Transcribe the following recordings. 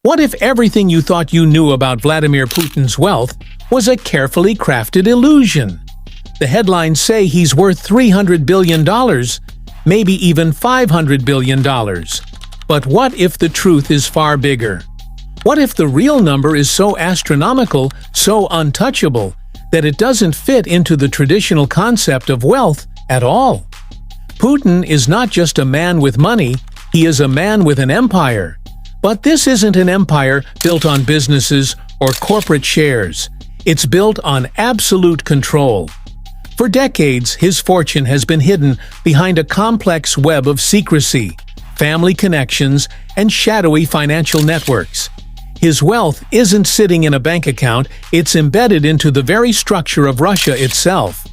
What if everything you thought you knew about Vladimir Putin's wealth was a carefully crafted illusion? The headlines say he's worth $300 billion, maybe even $500 billion. But what if the truth is far bigger? What if the real number is so astronomical, so untouchable, that it doesn't fit into the traditional concept of wealth at all? Putin is not just a man with money, he is a man with an empire. But this isn't an empire built on businesses or corporate shares. It's built on absolute control. For decades, his fortune has been hidden behind a complex web of secrecy, family connections, and shadowy financial networks. His wealth isn't sitting in a bank account, it's embedded into the very structure of Russia itself.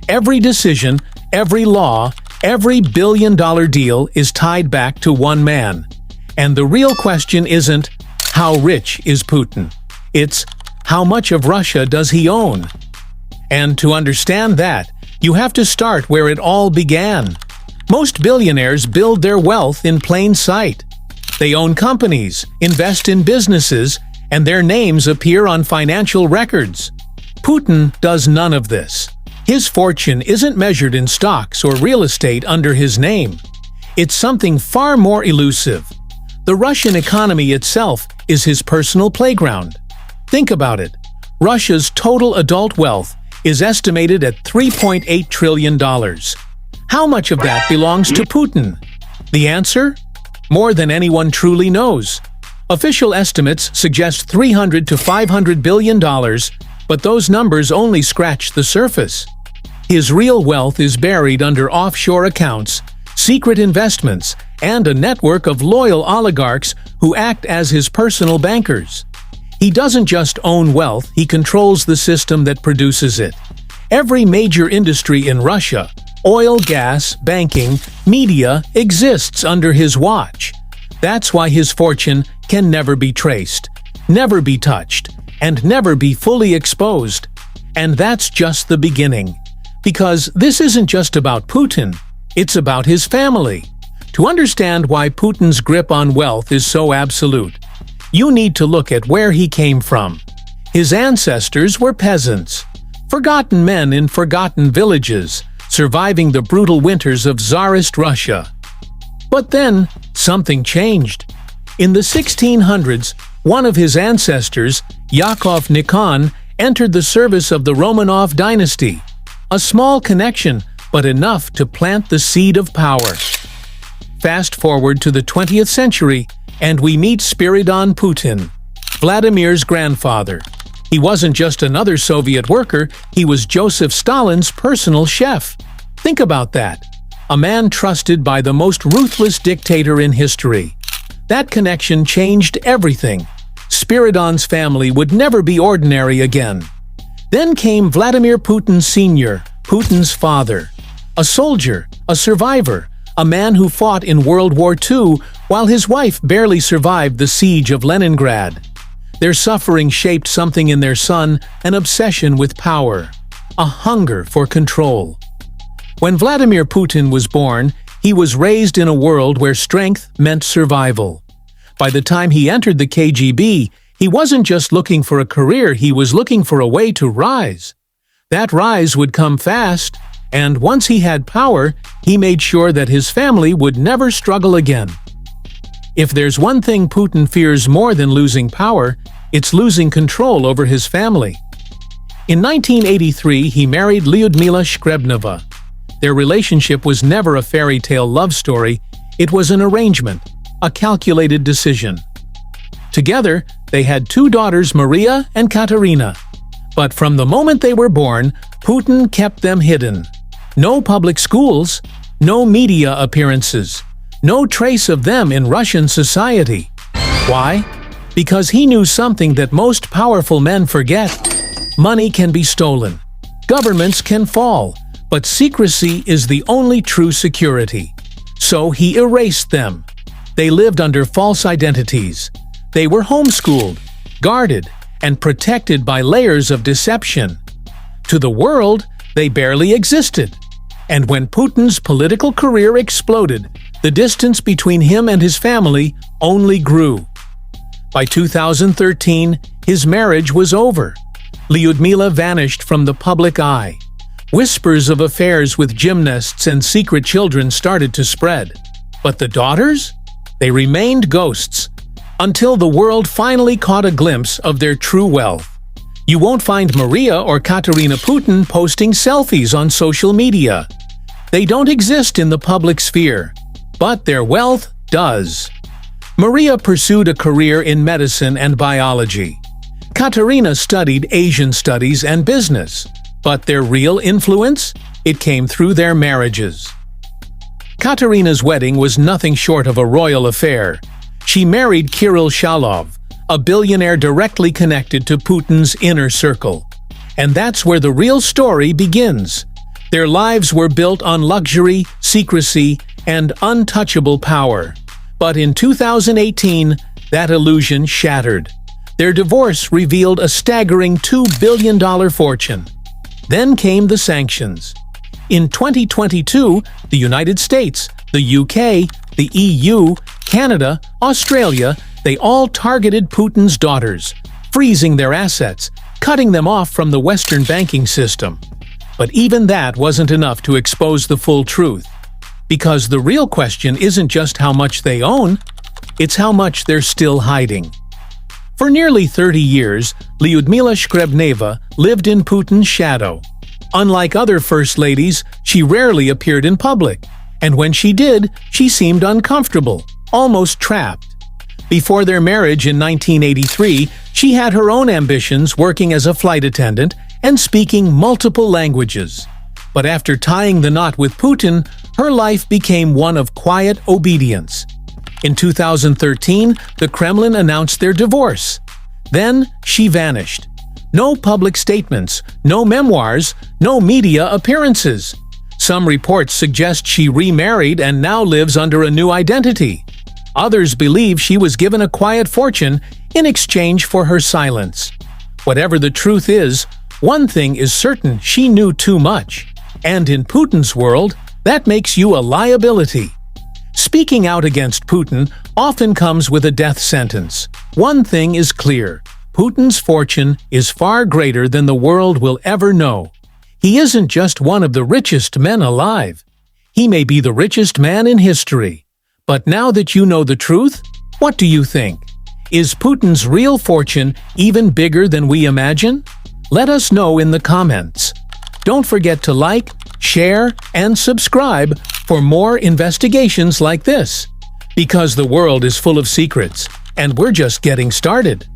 Every decision, every law, every billion-dollar deal is tied back to one man. And the real question isn't, how rich is Putin? It's, how much of Russia does he own? And to understand that, you have to start where it all began. Most billionaires build their wealth in plain sight. They own companies, invest in businesses, and their names appear on financial records. Putin does none of this. His fortune isn't measured in stocks or real estate under his name. It's something far more elusive. The Russian economy itself is his personal playground. Think about it. Russia's total adult wealth is estimated at $3.8 trillion. How much of that belongs to Putin? The answer? More than anyone truly knows. Official estimates suggest $300 to $500 billion, but those numbers only scratch the surface. His real wealth is buried under offshore accounts, secret investments, and a network of loyal oligarchs who act as his personal bankers. He doesn't just own wealth, he controls the system that produces it. Every major industry in Russia, oil, gas, banking, media, exists under his watch. That's why his fortune can never be traced, never be touched, and never be fully exposed. And that's just the beginning. Because this isn't just about Putin, it's about his family. To understand why Putin's grip on wealth is so absolute, you need to look at where he came from. His ancestors were peasants, forgotten men in forgotten villages, surviving the brutal winters of Tsarist Russia. But then, something changed. In the 1600s, one of his ancestors, Yakov Nikon, entered the service of the Romanov dynasty. A small connection, but enough to plant the seed of power. Fast forward to the 20th century, and we meet Spiridon Putin, Vladimir's grandfather. He wasn't just another Soviet worker, he was Joseph Stalin's personal chef. Think about that. A man trusted by the most ruthless dictator in history. That connection changed everything. Spiridon's family would never be ordinary again. Then came Vladimir Putin Sr., Putin's father. A soldier, a survivor, a man who fought in World War II while his wife barely survived the siege of Leningrad. Their suffering shaped something in their son, an obsession with power, a hunger for control. When Vladimir Putin was born, he was raised in a world where strength meant survival. By the time he entered the KGB, he wasn't just looking for a career, he was looking for a way to rise. That rise would come fast, and once he had power, he made sure that his family would never struggle again. If there's one thing Putin fears more than losing power, it's losing control over his family. In 1983, he married Lyudmila Shkrebneva. Their relationship was never a fairy tale love story, it was an arrangement, a calculated decision. Together, they had two daughters, Maria and Katerina. But from the moment they were born, Putin kept them hidden. No public schools, no media appearances, no trace of them in Russian society. Why? Because he knew something that most powerful men forget. Money can be stolen. Governments can fall. But secrecy is the only true security. So he erased them. They lived under false identities. They were homeschooled, guarded, and protected by layers of deception. To the world, they barely existed. And when Putin's political career exploded, the distance between him and his family only grew. By 2013, his marriage was over. Lyudmila vanished from the public eye. Whispers of affairs with gymnasts and secret children started to spread. But the daughters? They remained ghosts, until the world finally caught a glimpse of their true wealth. You won't find Maria or Katerina Putin posting selfies on social media. They don't exist in the public sphere, but their wealth does. Maria pursued a career in medicine and biology. Katerina studied Asian studies and business, but their real influence? It came through their marriages. Katerina's wedding was nothing short of a royal affair. She married Kirill Shalov, a billionaire directly connected to Putin's inner circle. And that's where the real story begins. Their lives were built on luxury, secrecy, and untouchable power. But in 2018, that illusion shattered. Their divorce revealed a staggering $2 billion fortune. Then came the sanctions. In 2022, the United States, the UK, the EU, Canada, Australia, they all targeted Putin's daughters, freezing their assets, cutting them off from the Western banking system. But even that wasn't enough to expose the full truth. Because the real question isn't just how much they own, it's how much they're still hiding. For nearly 30 years, Lyudmila Shkrebneva lived in Putin's shadow. Unlike other first ladies, she rarely appeared in public, and when she did, she seemed uncomfortable, almost trapped. Before their marriage in 1983, she had her own ambitions, working as a flight attendant and speaking multiple languages. But after tying the knot with Putin, her life became one of quiet obedience. In 2013, the Kremlin announced their divorce. Then she vanished. No public statements, no memoirs, no media appearances. Some reports suggest she remarried and now lives under a new identity. Others believe she was given a quiet fortune in exchange for her silence. Whatever the truth is, one thing is certain: she knew too much. And in Putin's world, that makes you a liability. Speaking out against Putin often comes with a death sentence. One thing is clear: Putin's fortune is far greater than the world will ever know. He isn't just one of the richest men alive. He may be the richest man in history. But now that you know the truth, what do you think? Is Putin's real fortune even bigger than we imagine? Let us know in the comments. Don't forget to like, share, and subscribe for more investigations like this. Because the world is full of secrets, and we're just getting started.